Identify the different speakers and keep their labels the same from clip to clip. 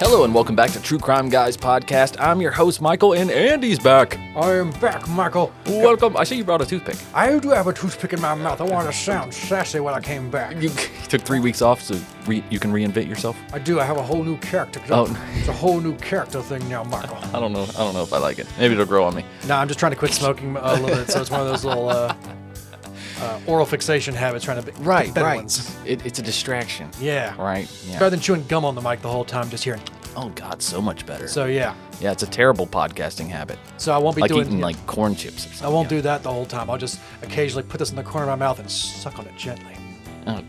Speaker 1: Hello and welcome back to True Crime Guys podcast. I'm your host, Michael, and Andy's back.
Speaker 2: I am back, Michael.
Speaker 1: Welcome. I see you brought a toothpick.
Speaker 2: I do have a toothpick in my mouth. I wanted to sound sassy when I came back.
Speaker 1: You took 3 weeks off so you can reinvent yourself?
Speaker 2: I do. I have a whole new character. It's a whole new character thing now, Michael.
Speaker 1: I don't know if I like it. Maybe it'll grow on me.
Speaker 2: No, I'm just trying to quit smoking a little bit, so it's one of those little oral fixation habits trying to be better ones.
Speaker 1: It's a distraction.
Speaker 2: Yeah.
Speaker 1: Right?
Speaker 2: It's better than chewing gum on the mic the whole time, just hearing.
Speaker 1: Oh, God, so much better.
Speaker 2: So, yeah.
Speaker 1: Yeah, it's a terrible podcasting habit.
Speaker 2: So I won't be
Speaker 1: like
Speaker 2: doing...
Speaker 1: eating, like, corn chips or something.
Speaker 2: I won't do that the whole time. I'll just occasionally put this in the corner of my mouth and suck on it gently.
Speaker 1: Oh,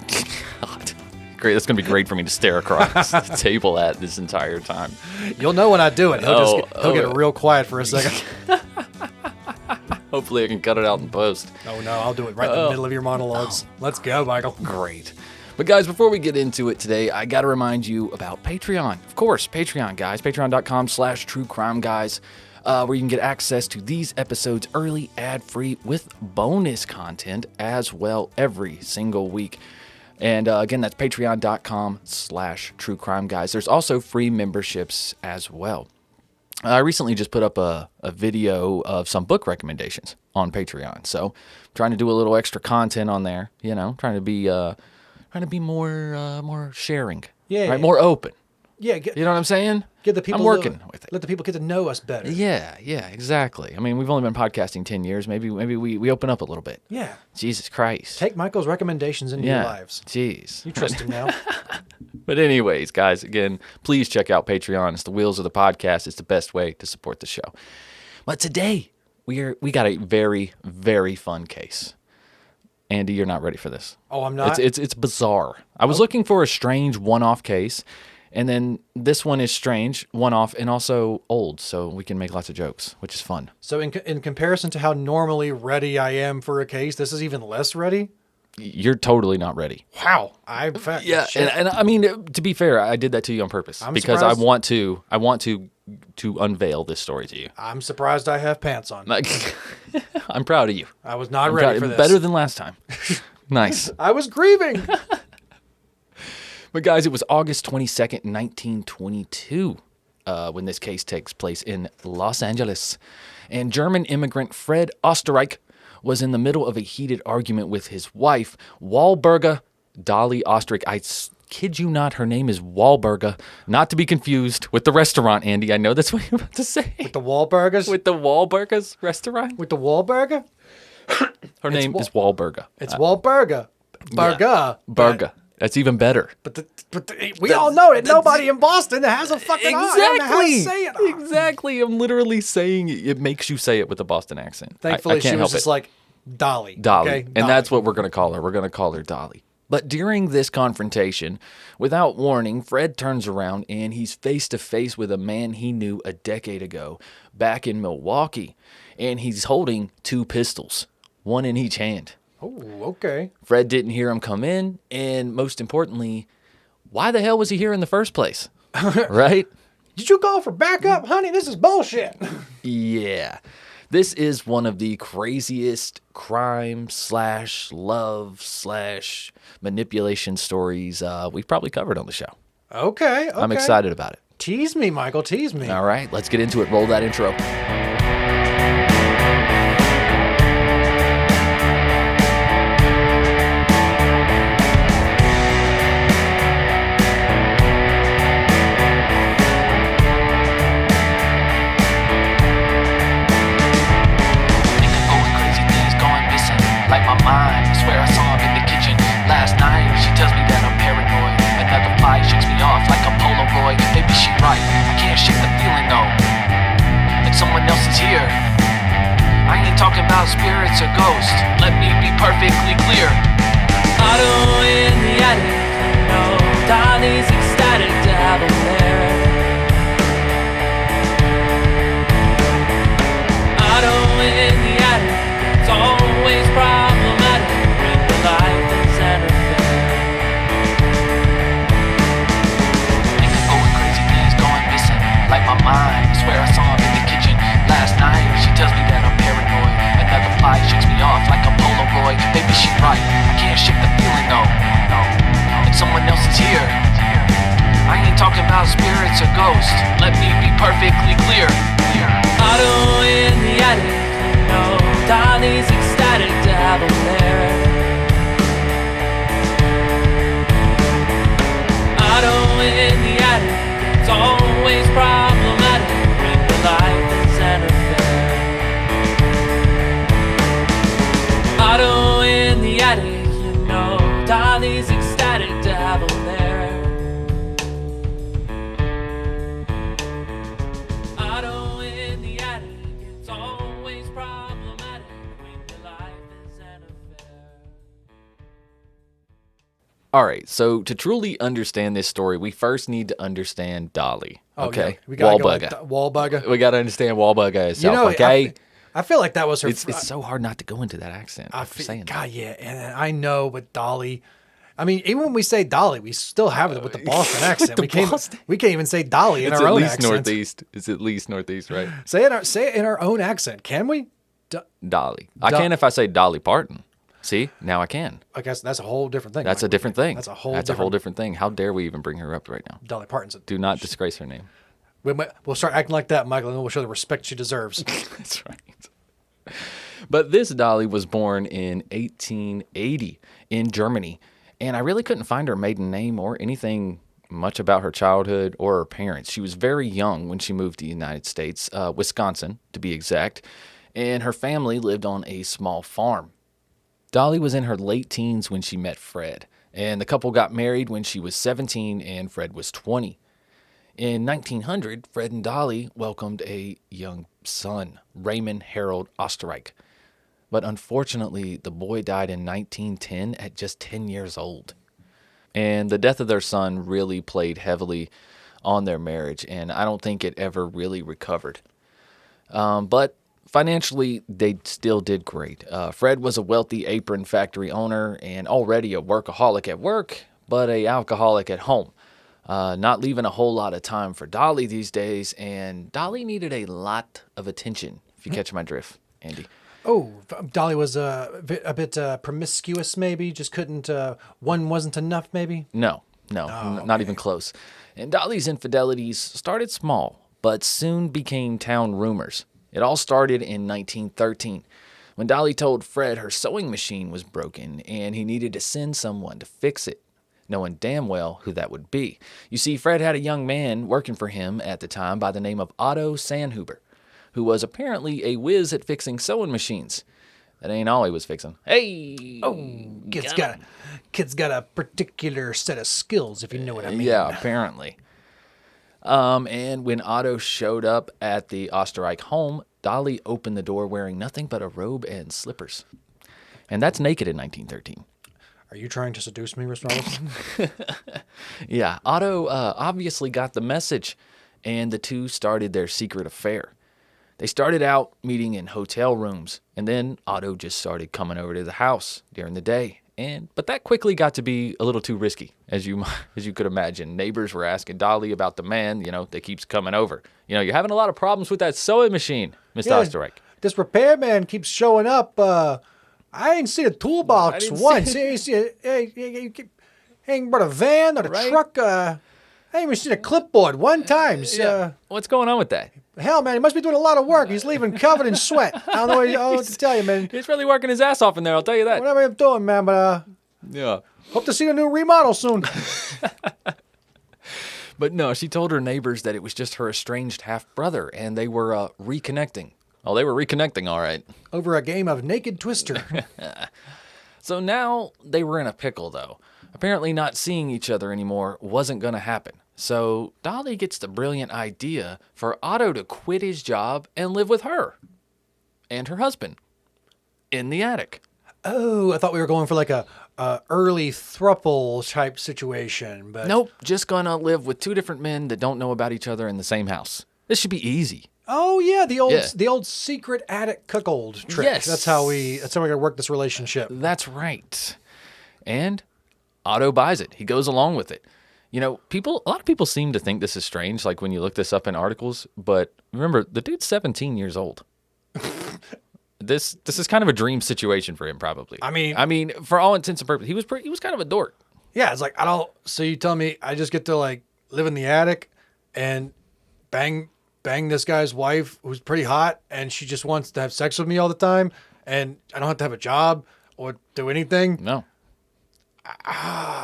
Speaker 1: God. Great. That's going to be great for me to stare across the table at this entire time.
Speaker 2: You'll know when I do it. He'll get real quiet for a second.
Speaker 1: Hopefully I can cut it out in post.
Speaker 2: Oh, no, I'll do it right in the middle of your monologues. Let's go, Michael.
Speaker 1: Great. But guys, before we get into it today, I got to remind you about Patreon. Of course, Patreon, guys. Patreon.com/TrueCrimeGuys, where you can get access to these episodes early, ad-free, with bonus content as well every single week. And again, that's Patreon.com/TrueCrimeGuys. There's also free memberships as well. I recently just put up a video of some book recommendations on Patreon. So I'm trying to do a little extra content on there, trying to be more sharing. Yeah. Right? More open.
Speaker 2: Yeah.
Speaker 1: You know what I'm saying?
Speaker 2: Get the people
Speaker 1: I'm working with it.
Speaker 2: Let the people get to know us better.
Speaker 1: Yeah, exactly. I mean, we've only been podcasting 10 years. Maybe we open up a little bit.
Speaker 2: Yeah.
Speaker 1: Jesus Christ.
Speaker 2: Take Michael's recommendations into your lives.
Speaker 1: Jeez.
Speaker 2: You trust him now.
Speaker 1: But anyways, guys, again, please check out Patreon. It's the wheels of the podcast. It's the best way to support the show. But today, we got a very, very fun case. Andy, you're not ready for this.
Speaker 2: Oh, I'm not?
Speaker 1: It's bizarre. I was looking for a strange one-off case, and then this one is strange, one-off, and also old, so we can make lots of jokes, which is fun.
Speaker 2: So in comparison to how normally ready I am for a case, this is even less ready?
Speaker 1: You're totally not ready.
Speaker 2: Wow.
Speaker 1: Yeah, and I mean, to be fair, I did that to you on purpose because surprised. I want to unveil this story to you.
Speaker 2: I'm surprised I have pants on.
Speaker 1: I'm proud of you.
Speaker 2: I was not ready for this.
Speaker 1: Better than last time. Nice.
Speaker 2: I was grieving.
Speaker 1: But guys, it was August 22nd, 1922, when this case takes place in Los Angeles. And German immigrant Fred Oesterreich was in the middle of a heated argument with his wife, Walburga Dolly Oesterreich. I kid you not, her name is Walburga, not to be confused with the restaurant, Andy. I know that's what you're about to say.
Speaker 2: With the Walburgas?
Speaker 1: With the Walburgas restaurant?
Speaker 2: With the Walburga?
Speaker 1: Her name is Walburga.
Speaker 2: It's Walburga.
Speaker 1: Burga. That's even better.
Speaker 2: But we all know that nobody in Boston has a fucking
Speaker 1: Exactly. Exactly. I'm literally saying it makes you say it with a Boston accent.
Speaker 2: Thankfully,
Speaker 1: I can't
Speaker 2: she was
Speaker 1: help
Speaker 2: just like Dolly.
Speaker 1: Dolly.
Speaker 2: Okay?
Speaker 1: And
Speaker 2: Dolly.
Speaker 1: that's what we're going to call her. We're going to call her Dolly. But during this confrontation, without warning, Fred turns around and he's face to face with a man he knew a decade ago back in Milwaukee. And he's holding 2 pistols, one in each hand.
Speaker 2: Oh, okay.
Speaker 1: Fred didn't hear him come in, and most importantly, why the hell was he here in the first place? Right?
Speaker 2: Did you call for backup? Honey, this is bullshit.
Speaker 1: Yeah. This is one of the craziest crime/love/manipulation stories we've probably covered on the show.
Speaker 2: Okay.
Speaker 1: I'm excited about it.
Speaker 2: Tease me, Michael. Tease me.
Speaker 1: All right, let's get into it. Roll that intro. Like my mind, I swear I saw him in the kitchen last night. She tells me that I'm paranoid. Another fight shakes me off like a Polaroid. Maybe she right, I can't shake the feeling though, like someone else is here.
Speaker 3: perfectly clear. Otto in the attic, no, Dolly's ecstatic to have him there. Otto in the attic, it's always problematic when your life is an affair. Otto in the attic, you know, Dolly's ecstatic to have him there. Otto in the attic, it's always problematic when your life is an affair.
Speaker 1: All right, so to truly understand this story, we first need to understand Dolly. Okay,
Speaker 2: yeah. We gotta
Speaker 1: Walburga.
Speaker 2: go with Walburga.
Speaker 1: We got to understand Walburga itself. Okay,
Speaker 2: I feel like that was her.
Speaker 1: it's so hard not to go into that accent.
Speaker 2: I
Speaker 1: after
Speaker 2: feel,
Speaker 1: saying
Speaker 2: God, yeah, and I know, but Dolly. I mean, even when we say Dolly, we still have it with the Boston accent.
Speaker 1: the
Speaker 2: we can't.
Speaker 1: Boston-
Speaker 2: We can't even say Dolly in
Speaker 1: it's
Speaker 2: our
Speaker 1: at
Speaker 2: own
Speaker 1: least
Speaker 2: accent.
Speaker 1: northeast. It's at least northeast, right?
Speaker 2: Say it in our own accent. Can we?
Speaker 1: Dolly. I can if I say Dolly Parton. See, now I can.
Speaker 2: I guess that's a whole different thing.
Speaker 1: That's a different thing.
Speaker 2: That's a whole
Speaker 1: different thing. How dare we even bring her up right now?
Speaker 2: Dolly Parton's.
Speaker 1: Do not disgrace her name.
Speaker 2: We'll start acting like that, Michael, and we'll show the respect she deserves.
Speaker 1: That's right. But this Dolly was born in 1880 in Germany, and I really couldn't find her maiden name or anything much about her childhood or her parents. She was very young when she moved to the United States, Wisconsin to be exact, and her family lived on a small farm. Dolly was in her late teens when she met Fred, and the couple got married when she was 17 and Fred was 20. In 1900, Fred and Dolly welcomed a young son, Raymond Harold Oesterreich. But unfortunately, the boy died in 1910 at just 10 years old. And the death of their son really played heavily on their marriage, and I don't think it ever really recovered. But financially, they still did great. Fred was a wealthy apron factory owner and already a workaholic at work, but an alcoholic at home. Not leaving a whole lot of time for Dolly these days, and Dolly needed a lot of attention, if you catch my drift, Andy.
Speaker 2: Oh, Dolly was a bit promiscuous, maybe. Just couldn't. One wasn't enough, maybe.
Speaker 1: No, not even close. And Dolly's infidelities started small, but soon became town rumors. It all started in 1913, when Dolly told Fred her sewing machine was broken and he needed to send someone to fix it, knowing damn well who that would be. You see, Fred had a young man working for him at the time by the name of Otto Sandhuber, who was apparently a whiz at fixing sewing machines. That ain't all he was fixing. Hey!
Speaker 2: Oh, kid's got a particular set of skills, if you know what I mean.
Speaker 1: Yeah, apparently. And when Otto showed up at the Oesterreich home, Dolly opened the door wearing nothing but a robe and slippers. And that's naked in 1913.
Speaker 2: Are you trying to seduce me, Mr. Robinson?
Speaker 1: Yeah, Otto obviously got the message, and the two started their secret affair. They started out meeting in hotel rooms, and then Otto just started coming over to the house during the day. But that quickly got to be a little too risky, as you could imagine. Neighbors were asking Dolly about the man, that keeps coming over. You're having a lot of problems with that sewing machine, Mr. Oesterreich.
Speaker 2: This repairman keeps showing up. I ain't seen a toolbox once. He ain't brought a van or a truck. I ain't even seen a clipboard one time.
Speaker 1: What's going on with that?
Speaker 2: Hell, man, he must be doing a lot of work. He's leaving covered in sweat. I don't know what to tell you, man.
Speaker 1: He's really working his ass off in there, I'll tell you that.
Speaker 2: Whatever I'm doing, man, but
Speaker 1: yeah.
Speaker 2: Hope to see a new remodel soon.
Speaker 1: But no, she told her neighbors that it was just her estranged half-brother, and they were reconnecting. Oh, they were reconnecting, all right.
Speaker 2: Over a game of Naked Twister.
Speaker 1: So now they were in a pickle, though. Apparently not seeing each other anymore wasn't going to happen. So Dolly gets the brilliant idea for Otto to quit his job and live with her and her husband in the attic.
Speaker 2: Oh, I thought we were going for like a early throuple type situation, but
Speaker 1: nope, just gonna live with two different men that don't know about each other in the same house. This should be easy.
Speaker 2: Oh yeah, the old secret attic cuckold trick.
Speaker 1: Yes,
Speaker 2: that's how we're gonna work this relationship.
Speaker 1: That's right. And Otto buys it. He goes along with it. A lot of people seem to think this is strange, like when you look this up in articles. But remember, the dude's 17 years old. This is kind of a dream situation for him, probably.
Speaker 2: I mean,
Speaker 1: for all intents and purposes, he was kind of a dork.
Speaker 2: Yeah, it's like So you tell me I just get to like live in the attic and bang bang this guy's wife who's pretty hot and she just wants to have sex with me all the time and I don't have to have a job or do anything.
Speaker 1: No.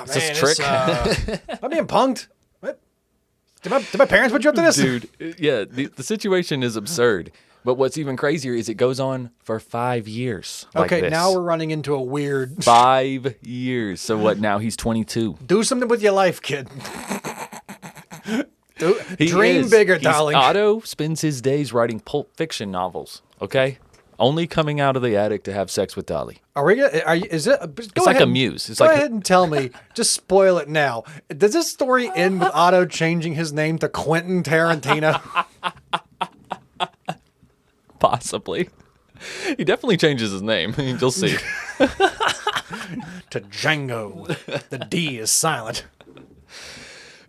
Speaker 2: It's
Speaker 1: just a trick.
Speaker 2: I'm being punked. What? Did my parents put you up to this?
Speaker 1: Dude, yeah, the situation is absurd. But what's even crazier is it goes on for 5 years. Like
Speaker 2: Okay,
Speaker 1: this.
Speaker 2: now we're running into a weird...
Speaker 1: 5 years. So what, now he's 22.
Speaker 2: Do something with your life, kid.
Speaker 1: He
Speaker 2: Dream
Speaker 1: is.
Speaker 2: bigger,
Speaker 1: He's-
Speaker 2: darling.
Speaker 1: Otto spends his days writing Pulp Fiction novels, okay? Only coming out of the attic to have sex with Dolly.
Speaker 2: Are we gonna... Is it...
Speaker 1: It's like a muse. It's
Speaker 2: Go
Speaker 1: like
Speaker 2: ahead and tell me. Just spoil it now. Does this story end with Otto changing his name to Quentin Tarantino?
Speaker 1: possibly. He definitely changes his name. You'll see.
Speaker 2: To Django. The D is silent.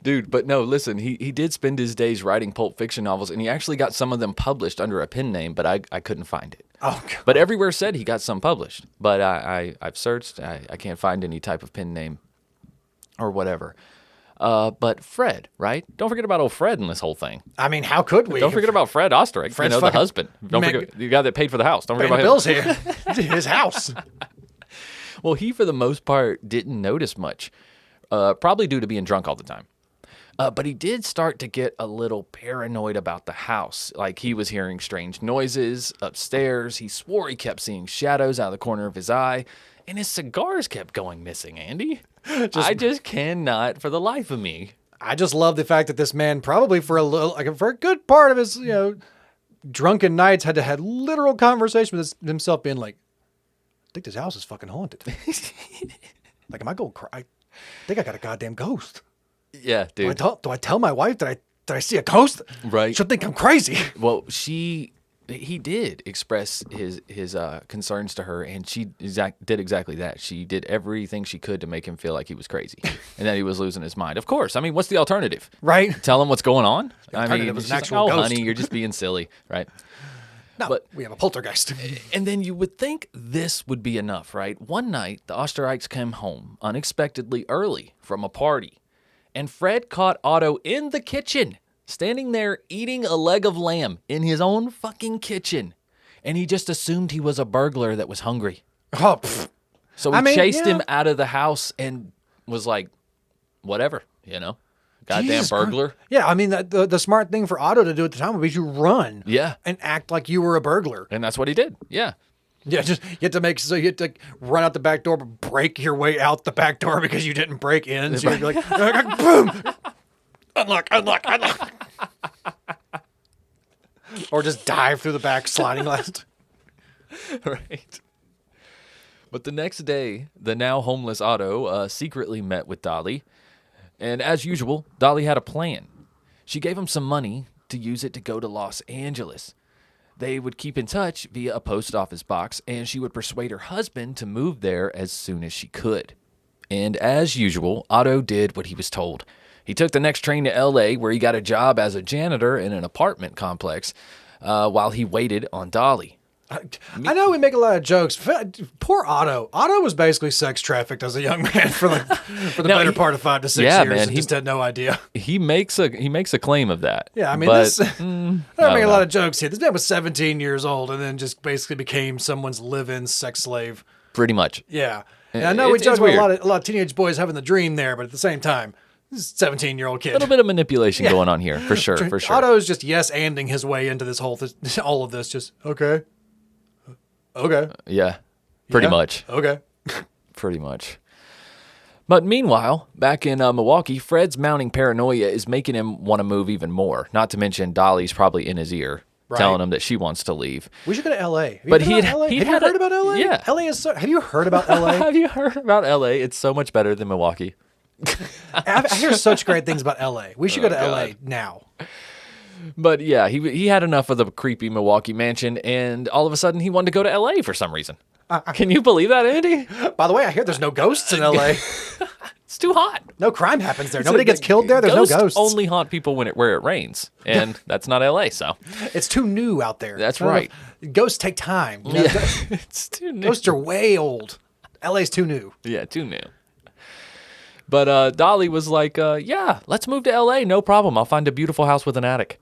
Speaker 1: Dude, but no, listen, he did spend his days writing Pulp Fiction novels, and he actually got some of them published under a pen name, but I couldn't find it.
Speaker 2: Oh, God.
Speaker 1: But everywhere said he got some published. But I've searched. I can't find any type of pen name or whatever. But Fred, right? Don't forget about old Fred in this whole thing.
Speaker 2: I mean, how could we?
Speaker 1: Don't forget about Fred Oesterreich,
Speaker 2: Fred's
Speaker 1: the
Speaker 2: fucking
Speaker 1: husband. Don't
Speaker 2: Meg-
Speaker 1: forget the guy that paid for the house. Don't forget
Speaker 2: Paying
Speaker 1: about
Speaker 2: the
Speaker 1: him.
Speaker 2: bills here. His house.
Speaker 1: Well, he, for the most part, didn't notice much, probably due to being drunk all the time. But he did start to get a little paranoid about the house. Like, he was hearing strange noises upstairs. He swore he kept seeing shadows out of the corner of his eye. And his cigars kept going missing, Andy. I just cannot, for the life of me.
Speaker 2: I just love the fact that this man probably for a good part of his, drunken nights had to have literal conversation with himself being like, I think this house is fucking haunted. Like, am I going cry? I think I got a goddamn ghost.
Speaker 1: Yeah, dude.
Speaker 2: Do I tell my wife that I see a ghost?
Speaker 1: Right.
Speaker 2: She'll think I'm crazy.
Speaker 1: Well, he did express his concerns to her, and she did exactly that. She did everything she could to make him feel like he was crazy and that he was losing his mind. Of course. I mean, what's the alternative?
Speaker 2: Right.
Speaker 1: Tell him what's going on?
Speaker 2: alternative is
Speaker 1: she's
Speaker 2: an
Speaker 1: like,
Speaker 2: actual
Speaker 1: oh,
Speaker 2: ghost.
Speaker 1: honey, you're just being silly, right?
Speaker 2: No,
Speaker 1: But-
Speaker 2: we have a poltergeist.
Speaker 1: And then you would think this would be enough, right? One night, the Oesterreichs came home unexpectedly early from a party, and Fred caught Otto in the kitchen, standing there eating a leg of lamb in his own fucking kitchen. And he just assumed he was a burglar that was hungry.
Speaker 2: Oh, pfft.
Speaker 1: So he chased him out of the house and was like, whatever, Goddamn
Speaker 2: Jesus
Speaker 1: burglar.
Speaker 2: Christ. Yeah, I mean, the smart thing for Otto to do at the time would be to run.
Speaker 1: Yeah.
Speaker 2: And act like you were a burglar.
Speaker 1: And that's what he did. Yeah.
Speaker 2: Yeah, you have to run out the back door, but break your way out the back door because you didn't break in. So you're like, boom, unlock. Or just dive through the back sliding glass.
Speaker 1: Right. But the next day, the now homeless Otto secretly met with Dolly. And as usual, Dolly had a plan. She gave him some money to use it to go to Los Angeles. They would keep in touch via a post office box, and she would persuade her husband to move there as soon as she could. And as usual, Otto did what he was told. He took the next train to L.A., where he got a job as a janitor in an apartment complex while he waited on Dolly.
Speaker 2: I know we make a lot of jokes. Poor Otto. Otto was basically sex trafficked as a young man for the better part of 5 to 6 years.
Speaker 1: Man,
Speaker 2: and just had no idea.
Speaker 1: He makes a claim of that.
Speaker 2: Yeah, I mean,
Speaker 1: but,
Speaker 2: I don't make a lot of jokes here. This man was 17 years old and then just basically became someone's live-in sex slave.
Speaker 1: Pretty much.
Speaker 2: Yeah. And I know we
Speaker 1: It's
Speaker 2: joke about
Speaker 1: weird.
Speaker 2: a lot of teenage boys having the dream there, but at the same time, this is a 17-year-old kid.
Speaker 1: A little bit of manipulation going on here, for sure.
Speaker 2: Otto's just yes-anding his way into this whole all of this. Just, okay.
Speaker 1: Yeah, pretty
Speaker 2: Yeah,
Speaker 1: much.
Speaker 2: Okay.
Speaker 1: Pretty much. But meanwhile, back in Milwaukee, Fred's mounting paranoia is making him want to move even more. Not to mention Dolly's probably in his ear, telling him that she wants to leave.
Speaker 2: We should go to L.A.
Speaker 1: But
Speaker 2: Have you heard about L.A.?
Speaker 1: Yeah.
Speaker 2: L.A. is so... Have you heard about L.A.?
Speaker 1: Have you heard about L.A.? It's so much better than Milwaukee.
Speaker 2: I hear such great things about L.A. We should go to
Speaker 1: God.
Speaker 2: L.A. now.
Speaker 1: But yeah, he had enough of the creepy Milwaukee mansion, and all of a sudden he wanted to go to L.A. for some reason. Can you believe that, Andy?
Speaker 2: By the way, I hear there's no ghosts in L.A.
Speaker 1: It's too hot.
Speaker 2: No crime happens there. Nobody gets killed there. There's no ghosts.
Speaker 1: Only haunt people where it rains, and that's not L.A. So
Speaker 2: It's too new out there.
Speaker 1: That's right.
Speaker 2: Ghosts take time.
Speaker 1: it's too new.
Speaker 2: Ghosts are way old. L.A.'s too new.
Speaker 1: Yeah, too new. But Dolly was like, yeah, let's move to L.A. No problem. I'll find a beautiful house with an attic.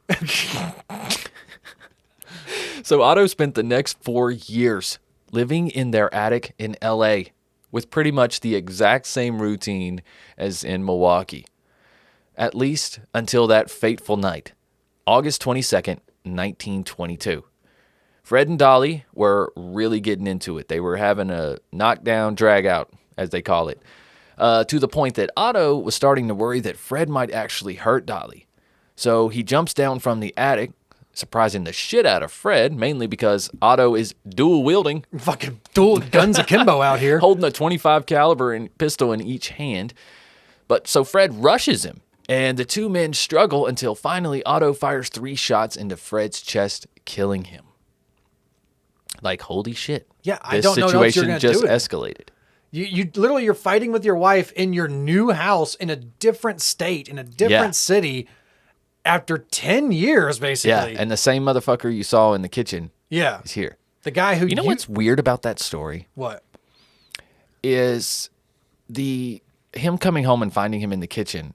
Speaker 1: So Otto spent the next 4 years living in their attic in L.A. with pretty much the exact same routine as in Milwaukee. At least until that fateful night, August 22nd, 1922. Fred and Dolly were really getting into it. They were having a knockdown, drag out, as they call it, to the point that Otto was starting to worry that Fred might actually hurt Dolly. So he jumps down from the attic, surprising the shit out of Fred, mainly because Otto is dual wielding,
Speaker 2: Fucking dual guns akimbo out here.
Speaker 1: holding a 25 caliber pistol in each hand. But so Fred rushes him, and the two men struggle until finally Otto fires 3 shots into Fred's chest, killing him. Like, holy shit.
Speaker 2: Yeah, I don't know what else you're
Speaker 1: situation
Speaker 2: gonna
Speaker 1: just
Speaker 2: do with it.
Speaker 1: escalated.
Speaker 2: You literally, you're fighting with your wife in your new house in a different state, in a different city, after 10 years,
Speaker 1: Yeah,
Speaker 2: basically.
Speaker 1: and the same motherfucker you saw in the kitchen
Speaker 2: Yeah.
Speaker 1: is here.
Speaker 2: The guy who
Speaker 1: You know what's weird about that story
Speaker 2: What?
Speaker 1: is him coming home and finding him in the kitchen.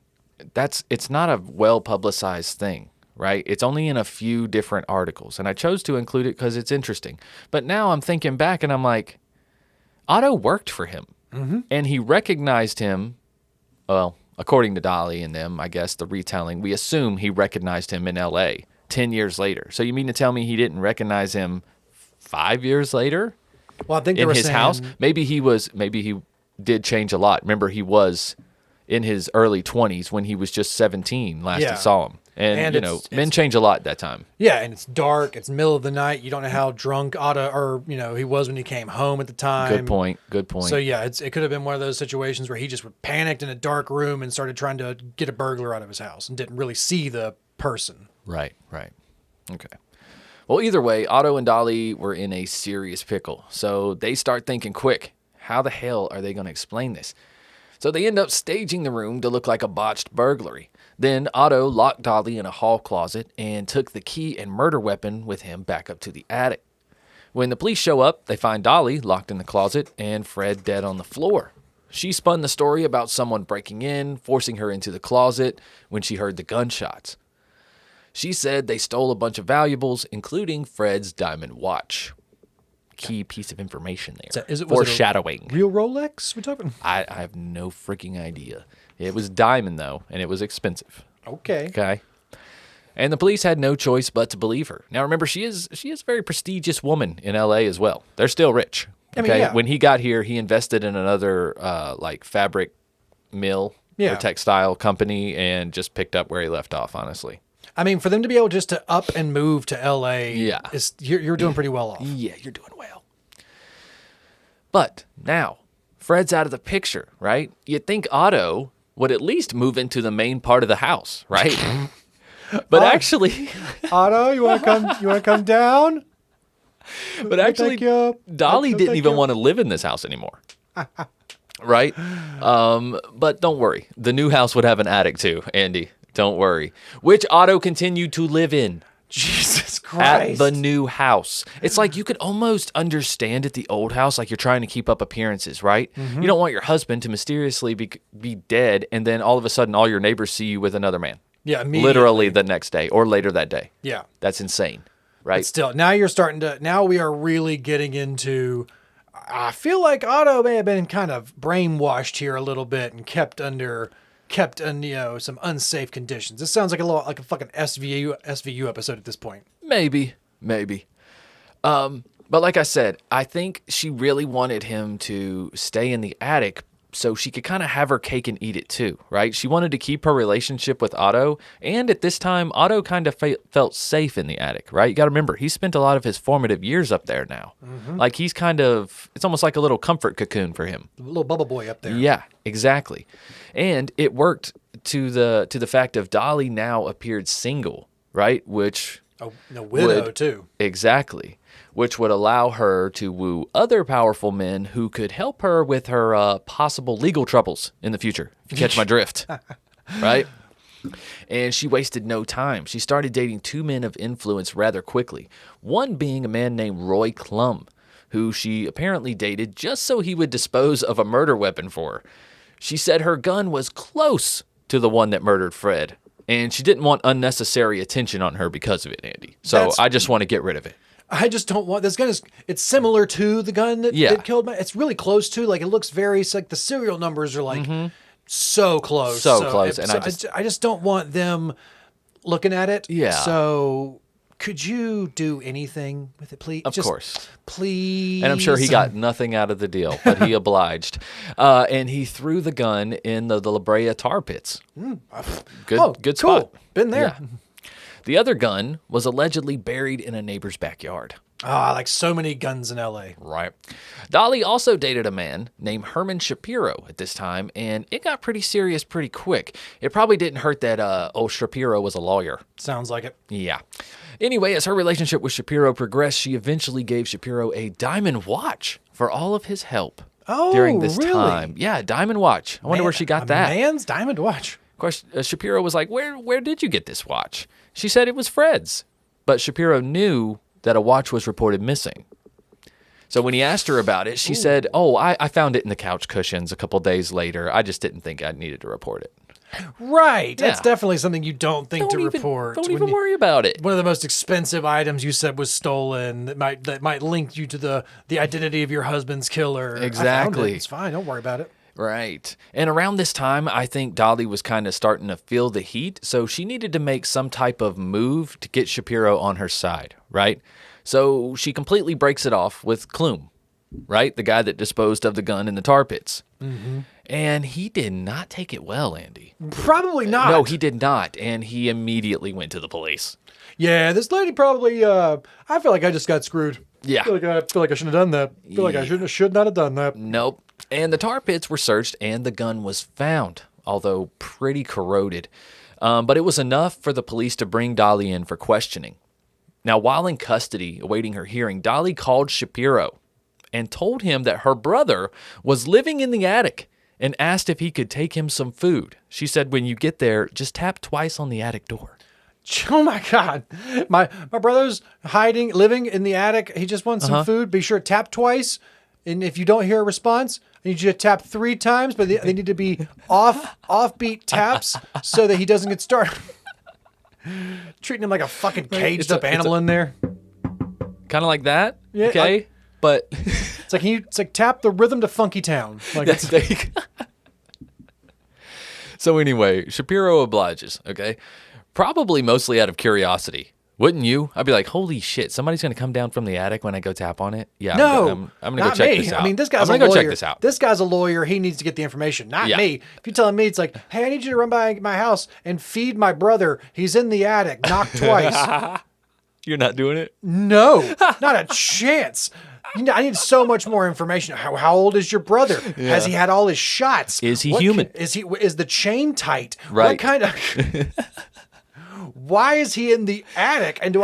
Speaker 1: It's not a well publicized thing, right? It's only in a few different articles, and I chose to include it because it's interesting. But now I'm thinking back, and I'm like, Otto worked for him, and he recognized him. Well, according to Dolly and them, I guess the retelling, we assume he recognized him in L.A. 10 years later. So you mean to tell me he didn't recognize him 5 years later?
Speaker 2: Well, I think they
Speaker 1: In
Speaker 2: were
Speaker 1: his
Speaker 2: saying,
Speaker 1: house? Maybe he did change a lot. Remember, he was in his early 20s when he was just 17 last
Speaker 2: Yeah.
Speaker 1: he saw him. And you know, men change a lot at that time.
Speaker 2: Yeah, and it's dark. It's middle of the night. You don't know how drunk Otto, or he was when he came home at the time.
Speaker 1: Good point. Good point.
Speaker 2: So yeah, it could have been one of those situations where he just panicked in a dark room and started trying to get a burglar out of his house and didn't really see the person.
Speaker 1: Right. Okay. Well, either way, Otto and Dolly were in a serious pickle. So they start thinking quick, how the hell are they going to explain this? So they end up staging the room to look like a botched burglary. Then Otto locked Dolly in a hall closet and took the key and murder weapon with him back up to the attic. When the police show up, they find Dolly locked in the closet and Fred dead on the floor. She spun the story about someone breaking in, forcing her into the closet when she heard the gunshots. She said they stole a bunch of valuables, including Fred's diamond watch. Key piece of information there.
Speaker 2: Was
Speaker 1: Foreshadowing.
Speaker 2: it a real Rolex? We talking?
Speaker 1: I have no freaking idea. It was diamond, though, and it was expensive.
Speaker 2: Okay.
Speaker 1: Okay. And the police had no choice but to believe her. Now, remember, she is a very prestigious woman in L.A. as well. They're still rich. Okay.
Speaker 2: I mean, yeah.
Speaker 1: When he got here, he invested in another fabric mill or textile company and just picked up where he left off, honestly.
Speaker 2: I mean, for them to be able just to up and move to L.A., you're doing pretty well off.
Speaker 1: Yeah, you're doing well. But now, Fred's out of the picture, right? You'd think Otto would at least move into the main part of the house, right? But actually,
Speaker 2: Otto, you want to come down?
Speaker 1: but actually, Dolly didn't even want to live in this house anymore. Right? But don't worry. The new house would have an attic too, Andy. Don't worry. Which Otto continued to live in.
Speaker 2: Jesus Christ.
Speaker 1: At the new house. It's like you could almost understand at the old house, like you're trying to keep up appearances, right?
Speaker 2: Mm-hmm.
Speaker 1: You don't want your husband to mysteriously be dead, and then all of a sudden all your neighbors see you with another man.
Speaker 2: Yeah, immediately.
Speaker 1: Literally the next day or later that day.
Speaker 2: Yeah.
Speaker 1: That's insane, right?
Speaker 2: But still, now we are really getting into, I feel like Otto may have been kind of brainwashed here a little bit and kept in some unsafe conditions. This sounds like a fucking SVU episode at this point.
Speaker 1: Maybe. But like I said, I think she really wanted him to stay in the attic so she could kind of have her cake and eat it too, right? She wanted to keep her relationship with Otto, and at this time, Otto kind of felt safe in the attic, right? You got to remember, he spent a lot of his formative years up there now. Mm-hmm. Like it's almost like a little comfort cocoon for him.
Speaker 2: A little bubble boy up there.
Speaker 1: Yeah, exactly. And it worked to the fact of Dolly now appeared single, right? Which
Speaker 2: a widow too.
Speaker 1: Exactly. Which would allow her to woo other powerful men who could help her with her possible legal troubles in the future. If you catch my drift. Right? And she wasted no time. She started dating 2 men of influence rather quickly. One being a man named Roy Klum, who she apparently dated just so he would dispose of a murder weapon for her. She said her gun was close to the one that murdered Fred, and she didn't want unnecessary attention on her because of it, Andy. So I just want to get rid of it.
Speaker 2: I just don't want this gun. It's similar to the gun that killed my. It's really close to. Like it looks very. It's like the serial numbers are like so close.
Speaker 1: So close, and
Speaker 2: I just don't want them looking at it.
Speaker 1: Yeah.
Speaker 2: So could you do anything with it, please?
Speaker 1: Of course.
Speaker 2: Please.
Speaker 1: And I'm sure he got nothing out of the deal, but he obliged. And he threw the gun in the La Brea tar pits. Good spot.
Speaker 2: Been there.
Speaker 1: Yeah. The other gun was allegedly buried in a neighbor's backyard.
Speaker 2: Like so many guns in L.A.
Speaker 1: Right. Dolly also dated a man named Herman Shapiro at this time, and it got pretty serious pretty quick. It probably didn't hurt that old Shapiro was a lawyer.
Speaker 2: Sounds like it.
Speaker 1: Yeah. Anyway, as her relationship with Shapiro progressed, she eventually gave Shapiro a diamond watch for all of his help during this time. Yeah, diamond watch. I wonder where she got that.
Speaker 2: Man's diamond watch.
Speaker 1: Of course, Shapiro was like, where did you get this watch? She said it was Fred's. But Shapiro knew that a watch was reported missing. So when he asked her about it, she said, I found it in the couch cushions a couple days later. I just didn't think I needed to report it.
Speaker 2: Right.
Speaker 1: Yeah.
Speaker 2: That's definitely something you don't think to report.
Speaker 1: Don't even worry about it.
Speaker 2: One of the most expensive items you said was stolen that might link you to the identity of your husband's killer.
Speaker 1: Exactly.
Speaker 2: I found it. It's fine. Don't worry about it.
Speaker 1: Right. And around this time, I think Dolly was kind of starting to feel the heat, so she needed to make some type of move to get Shapiro on her side, right? So she completely breaks it off with Klume, right? The guy that disposed of the gun in the tar pits. Mm-hmm. And he did not take it well, Andy.
Speaker 2: Probably not.
Speaker 1: No, he did not. And he immediately went to the police.
Speaker 2: Yeah, this lady probably, I feel like I just got screwed.
Speaker 1: Yeah.
Speaker 2: I feel like I shouldn't have done that. I feel like I should not have done that.
Speaker 1: Nope. And the tar pits were searched and the gun was found, although pretty corroded. But it was enough for the police to bring Dolly in for questioning. Now, while in custody, awaiting her hearing, Dolly called Shapiro and told him that her brother was living in the attic and asked if he could take him some food. She said, when you get there, just tap twice on the attic door.
Speaker 2: Oh my God. My brother's living in the attic. He just wants some food. Be sure to tap twice. And if you don't hear a response, I need you to tap 3 times, but they need to be offbeat taps so that he doesn't get started. Treating him like a fucking caged up animal in there.
Speaker 1: Kind of like that?
Speaker 2: Yeah,
Speaker 1: okay. But
Speaker 2: it's like tap the rhythm to Funky Town. Like
Speaker 1: there you go. So anyway, Shapiro obliges, okay? Probably mostly out of curiosity. Wouldn't you? I'd be like, holy shit, somebody's going to come down from the attic when I go tap on it? Yeah,
Speaker 2: no,
Speaker 1: I'm going to go check this out.
Speaker 2: I mean, this guy's a lawyer.
Speaker 1: I'm going to go check this out.
Speaker 2: This guy's a lawyer. He needs to get the information, not me. If you're telling me, it's like, hey, I need you to run by my house and feed my brother. He's in the attic. Knock twice.
Speaker 1: You're not doing it?
Speaker 2: No, not a chance. I need so much more information. How old is your brother? Yeah. Has he had all his shots?
Speaker 1: Is he human?
Speaker 2: Is the chain tight?
Speaker 1: Right.
Speaker 2: What kind of... Why is he in the attic? And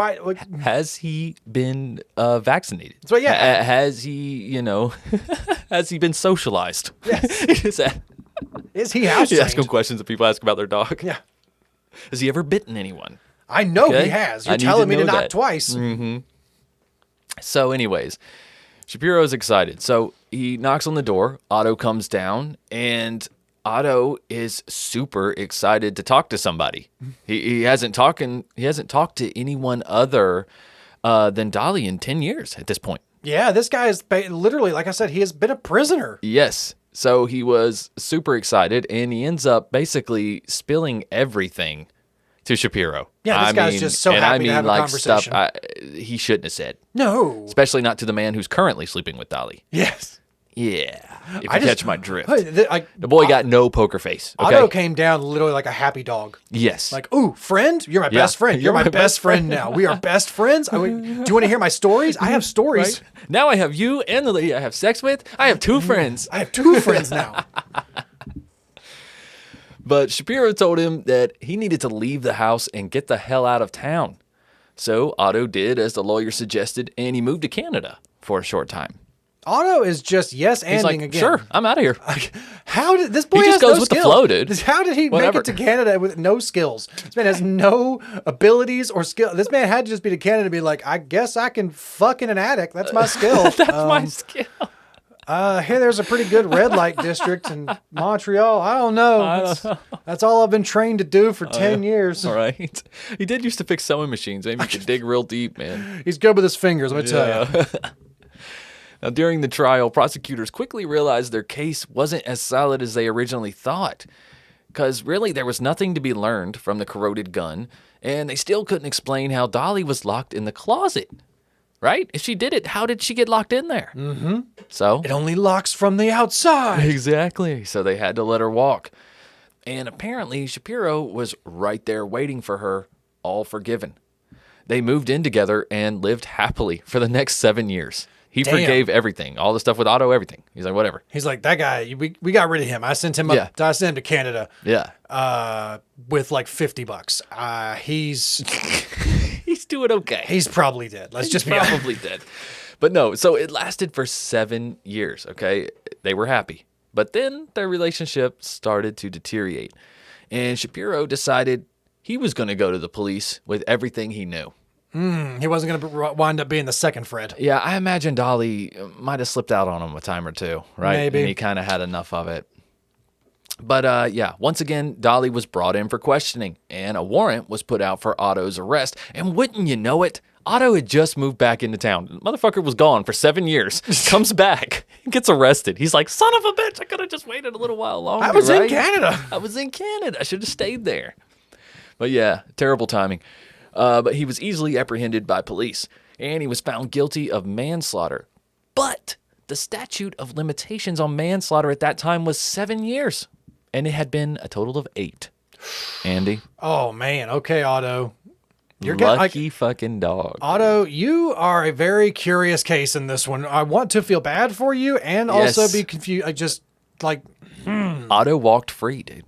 Speaker 1: has he been vaccinated?
Speaker 2: So yeah,
Speaker 1: has he, has he been socialized?
Speaker 2: Yes. Is he house trained?
Speaker 1: You ask him questions that people ask about their dog.
Speaker 2: Yeah.
Speaker 1: Has he ever bitten anyone?
Speaker 2: I know he has. You're telling me to knock twice.
Speaker 1: Mm-hmm. So, anyways, Shapiro's excited. So he knocks on the door. Otto comes down, and Otto is super excited to talk to somebody. He hasn't talked to anyone other than Dolly in 10 years at this point.
Speaker 2: Yeah, this guy is literally, like I said, he has been a prisoner.
Speaker 1: Yes. So he was super excited, and he ends up basically spilling everything to Shapiro.
Speaker 2: Yeah, this guy's just so happy to have a conversation.
Speaker 1: Stuff he shouldn't have said.
Speaker 2: No.
Speaker 1: Especially not to the man who's currently sleeping with Dolly.
Speaker 2: Yes.
Speaker 1: Yeah, if you catch my drift.
Speaker 2: The
Speaker 1: boy got no poker face. Okay?
Speaker 2: Otto came down literally like a happy dog.
Speaker 1: Yes.
Speaker 2: Like, ooh, friend? You're my best friend. You're my best friend now. We are best friends. Do you want to hear my stories? I have stories.
Speaker 1: Right? Now I have you and the lady I have sex with. I have 2 friends.
Speaker 2: I have 2 friends now.
Speaker 1: But Shapiro told him that he needed to leave the house and get the hell out of town. So Otto did as the lawyer suggested, and he moved to Canada for a short time.
Speaker 2: Otto is just yes-anding again.
Speaker 1: Sure, I'm out of here.
Speaker 2: How did this boy
Speaker 1: He just
Speaker 2: has
Speaker 1: goes
Speaker 2: no
Speaker 1: with
Speaker 2: skill.
Speaker 1: the flow, dude.
Speaker 2: How did he make it to Canada with no skills? This man has no abilities or skill. This man had to just be to Canada and be like, I guess I can fuck in an attic. That's my skill.
Speaker 1: That's my skill.
Speaker 2: Hey, there's a pretty good red light district in Montreal. I don't know. That's all I've been trained to do for 10 years.
Speaker 1: All right. He did used to fix sewing machines. Maybe he could dig real deep, man.
Speaker 2: He's good with his fingers, let me tell you.
Speaker 1: Now, during the trial, prosecutors quickly realized their case wasn't as solid as they originally thought. Because really, there was nothing to be learned from the corroded gun, and they still couldn't explain how Dolly was locked in the closet. Right? If she did it, how did she get locked in there? Mm-hmm. So?
Speaker 2: It only locks from the outside.
Speaker 1: Exactly. So they had to let her walk. And apparently, Shapiro was right there waiting for her, all forgiven. They moved in together and lived happily for the next 7 years. He forgave everything, all the stuff with Otto, everything. He's like, whatever.
Speaker 2: He's like, that guy, we got rid of him. I sent him up. I sent him to Canada.
Speaker 1: Yeah.
Speaker 2: With like $50.
Speaker 1: He's doing okay.
Speaker 2: He's probably dead. Let's just be honest.
Speaker 1: Probably dead. But no, so it lasted for 7 years, okay? They were happy. But then their relationship started to deteriorate. And Shapiro decided he was going to go to the police with everything he knew.
Speaker 2: He wasn't going to wind up being the second Fred.
Speaker 1: Yeah, I imagine Dolly might have slipped out on him a time or two, right?
Speaker 2: Maybe.
Speaker 1: And he kind of had enough of it. But yeah, once again, Dolly was brought in for questioning, and a warrant was put out for Otto's arrest. And wouldn't you know it, Otto had just moved back into town. The motherfucker was gone for 7 years. Comes back, gets arrested. He's like, son of a bitch, I could have just waited a little while longer.
Speaker 2: I was in Canada.
Speaker 1: I was in Canada. I should have stayed there. But yeah, terrible timing. But he was easily apprehended by police, and he was found guilty of manslaughter. But the statute of limitations on manslaughter at that time was 7 years, and it had been a total of 8. Andy?
Speaker 2: Oh, man. Okay, Otto.
Speaker 1: You're lucky fucking dog.
Speaker 2: Otto, you are a very curious case in this one. I want to feel bad for you and also be confused. I just, like...
Speaker 1: Otto walked free, dude.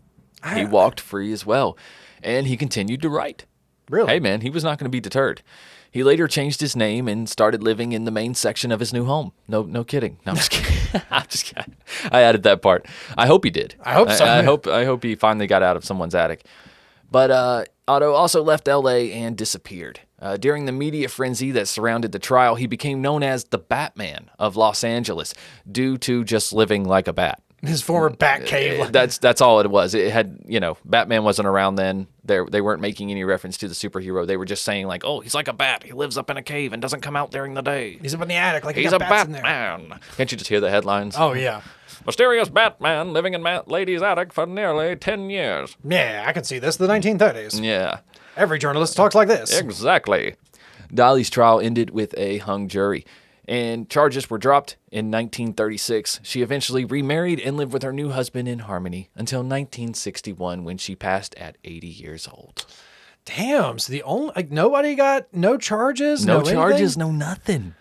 Speaker 1: He walked free as well, and he continued to write.
Speaker 2: Really?
Speaker 1: Hey, man, he was not going to be deterred. He later changed his name and started living in the main section of his new home. No kidding. No, I'm just kidding. I'm just kidding. I added that part. I hope he did.
Speaker 2: I hope so.
Speaker 1: I hope he finally got out of someone's attic. But Otto also left L.A. and disappeared. During the media frenzy that surrounded the trial, he became known as the Batman of Los Angeles due to just living like a bat.
Speaker 2: His former bat cave.
Speaker 1: That's all it was. It had, Batman wasn't around then. They weren't making any reference to the superhero. They were just saying like, oh, he's like a bat. He lives up in a cave and doesn't come out during the day.
Speaker 2: He's up in the attic like
Speaker 1: he's
Speaker 2: got
Speaker 1: a
Speaker 2: bats
Speaker 1: Batman.
Speaker 2: in there.
Speaker 1: Can't you just hear the headlines?
Speaker 2: Oh, yeah.
Speaker 1: Mysterious Batman living in lady's attic for nearly 10 years.
Speaker 2: Yeah, I can see this. The 1930s.
Speaker 1: Yeah.
Speaker 2: Every journalist talks like this.
Speaker 1: Exactly. Dolly's trial ended with a hung jury, and charges were dropped in 1936. She eventually remarried and lived with her new husband in harmony until 1961 when she passed at 80 years old.
Speaker 2: Damn. So nobody got no charges?
Speaker 1: No charges, no nothing.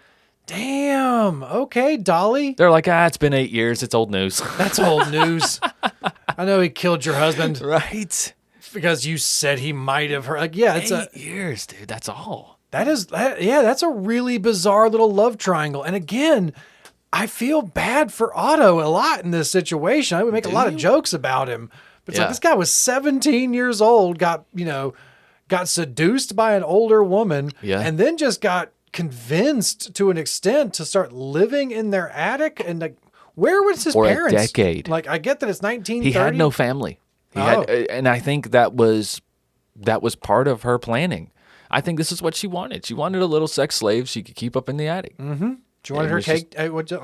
Speaker 2: Damn. Okay, Dolly.
Speaker 1: They're like, it's been 8 years. It's old news.
Speaker 2: That's old news. I know he killed your husband.
Speaker 1: Right.
Speaker 2: Because you said he might have heard. Like, yeah, it's
Speaker 1: 8 years, dude. That's all.
Speaker 2: That's a really bizarre little love triangle. And again, I feel bad for Otto a lot in this situation. I would make a lot of jokes about him. But it's like, this guy was 17 years old, got seduced by an older woman, and then just got convinced to an extent to start living in their attic. And like, where was his parents?
Speaker 1: For a decade.
Speaker 2: Like, I get that it's 1930.
Speaker 1: He had no family. And I think that was part of her planning. I think this is what she wanted. She wanted a little sex slave she could keep up in the attic.
Speaker 2: Mm-hmm. She wanted her cake,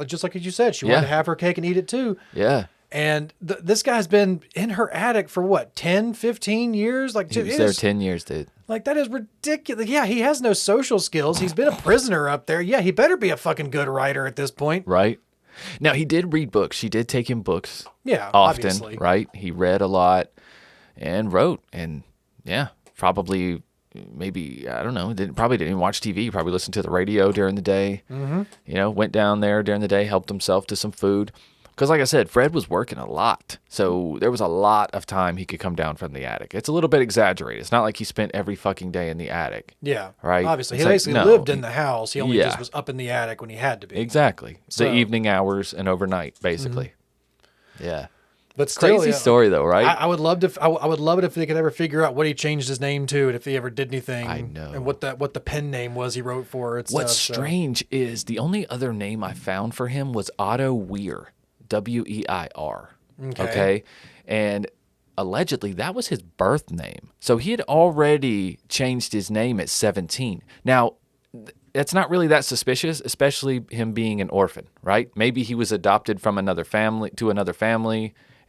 Speaker 2: just like you said. She wanted to have her cake and eat it too.
Speaker 1: Yeah.
Speaker 2: And this guy's been in her attic for what, 10, 15 years? Like,
Speaker 1: he was there 10 years, dude.
Speaker 2: Like, that is ridiculous. Yeah, he has no social skills. He's been a prisoner up there. Yeah, he better be a fucking good writer at this point.
Speaker 1: Right. Now, he did read books. She did take him books.
Speaker 2: Yeah,
Speaker 1: often,
Speaker 2: obviously.
Speaker 1: Right? He read a lot and wrote. And, yeah, probably... Maybe, I don't know, probably didn't watch TV, probably listened to the radio during the day, went down there during the day, helped himself to some food. Because like I said, Fred was working a lot. So there was a lot of time he could come down from the attic. It's a little bit exaggerated. It's not like he spent every fucking day in the attic.
Speaker 2: Yeah.
Speaker 1: Right?
Speaker 2: Obviously. He basically lived in the house. He only just was up in the attic when he had to be.
Speaker 1: Exactly. So, the evening hours and overnight, basically. Yeah.
Speaker 2: But still,
Speaker 1: Crazy story though, right?
Speaker 2: I would love to. I would love it if they could ever figure out what he changed his name to, and if he ever did anything.
Speaker 1: I know.
Speaker 2: And what the pen name was he wrote for it.
Speaker 1: What's strange is the only other name I found for him was Otto Weir, W-E-I-R. Okay. And allegedly that was his birth name. So he had already changed his name at 17. Now, that's not really that suspicious, especially him being an orphan, right? Maybe he was adopted from another family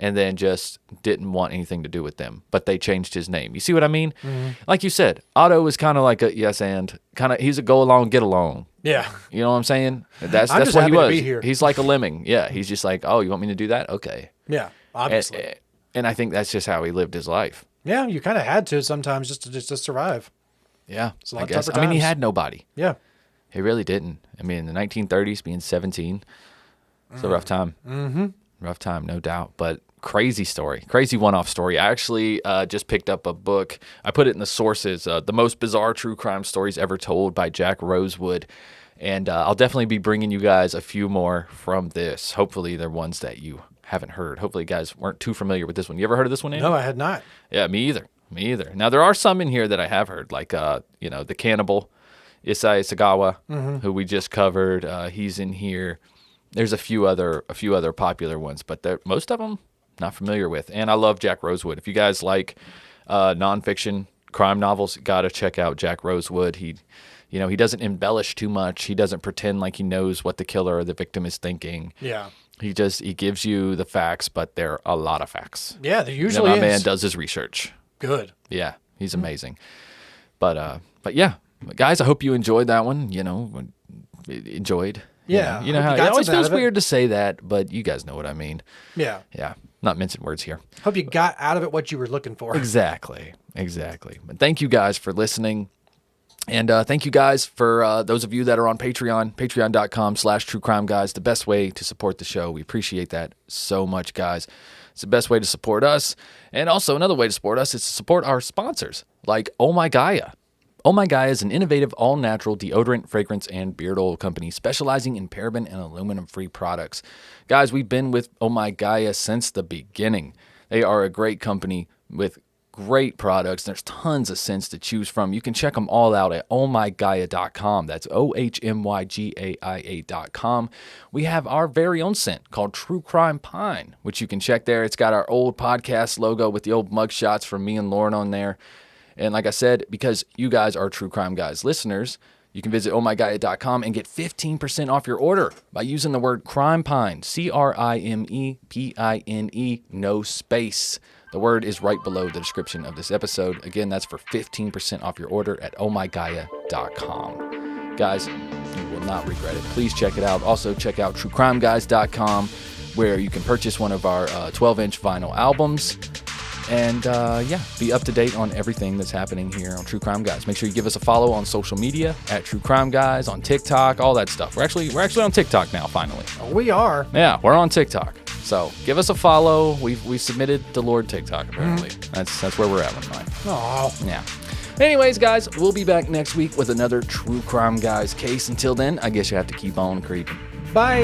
Speaker 1: and then just didn't want anything to do with them, but they changed his name. You see what I mean? Mm-hmm. Like you said, Otto is kind of like a yes and kind of, he's a go along, get along.
Speaker 2: Yeah.
Speaker 1: You know what I'm saying? That's
Speaker 2: just
Speaker 1: what he
Speaker 2: happy to
Speaker 1: was.
Speaker 2: be here.
Speaker 1: He's like a lemming. Yeah. He's just like, oh, you want me to do that? Okay.
Speaker 2: Yeah, obviously.
Speaker 1: And I think that's just how he lived his life.
Speaker 2: Yeah, you kind of had to sometimes just to survive.
Speaker 1: Yeah,
Speaker 2: It's a lot
Speaker 1: I
Speaker 2: of
Speaker 1: guess.
Speaker 2: tougher
Speaker 1: I mean, he
Speaker 2: times.
Speaker 1: had nobody.
Speaker 2: Yeah.
Speaker 1: He really didn't. I mean, in the 1930s, being 17, it's a rough time. Mm-hmm. Rough time, no doubt. But crazy story, crazy one-off story. I actually just picked up a book. I put it in the sources, The Most Bizarre True Crime Stories Ever Told by Jack Rosewood. And I'll definitely be bringing you guys a few more from this. Hopefully they're ones that you haven't heard. Hopefully you guys weren't too familiar with this one. You ever heard of this one, Andy?
Speaker 2: No, I had not.
Speaker 1: Yeah, me either. Now, there are some in here that I have heard, like, the cannibal, Issei Sagawa, who we just covered. He's in here. There's a few other popular ones, but most of them not familiar with. And I love Jack Rosewood. If you guys like nonfiction crime novels, got to check out Jack Rosewood. He doesn't embellish too much. He doesn't pretend like he knows what the killer or the victim is thinking.
Speaker 2: Yeah.
Speaker 1: He gives you the facts, but there are a lot of facts.
Speaker 2: Yeah, there usually
Speaker 1: my
Speaker 2: is.
Speaker 1: man does his research.
Speaker 2: Good.
Speaker 1: Yeah, he's amazing. But yeah, guys, I hope you enjoyed that one. Enjoyed.
Speaker 2: Yeah.
Speaker 1: You know how it always feels weird to say that, but you guys know what I mean.
Speaker 2: Yeah.
Speaker 1: Yeah, not mincing words here.
Speaker 2: Hope you got out of it what you were looking for.
Speaker 1: Exactly. But thank you guys for listening. And thank you guys for those of you that are on Patreon, patreon.com/truecrimeguys, the best way to support the show. We appreciate that so much, guys. It's the best way to support us. And also another way to support us is to support our sponsors, like Oh My Gaia. Oh My Gaia is an innovative, all-natural deodorant, fragrance, and beard oil company specializing in paraben and aluminum-free products. Guys, we've been with Oh My Gaia since the beginning. They are a great company with great products. There's tons of scents to choose from. You can check them all out at ohmygaia.com. That's ohmygaia.com. We have our very own scent called True Crimepine, which you can check there. It's got our old podcast logo with the old mug shots from me and Lauren on there. And like I said, because you guys are True Crime Guys listeners, you can visit ohmygaia.com and get 15% off your order by using the word Crimepine, Crimepine, no space. The word is right below the description of this episode. Again, that's for 15% off your order at ohmygaia.com. Guys, you will not regret it. Please check it out. Also, check out truecrimeguys.com, where you can purchase one of our 12-inch vinyl albums. And, be up to date on everything that's happening here on True Crime Guys. Make sure you give us a follow on social media at True Crime Guys, on TikTok, all that stuff. We're actually on TikTok now, finally.
Speaker 2: Oh, we are.
Speaker 1: Yeah, we're on TikTok. So give us a follow. We've submitted to Lord TikTok, apparently. That's where we're at with mine.
Speaker 2: Oh.
Speaker 1: Yeah. Anyways, guys, we'll be back next week with another True Crime Guys case. Until then, I guess you have to keep on creeping.
Speaker 2: Bye.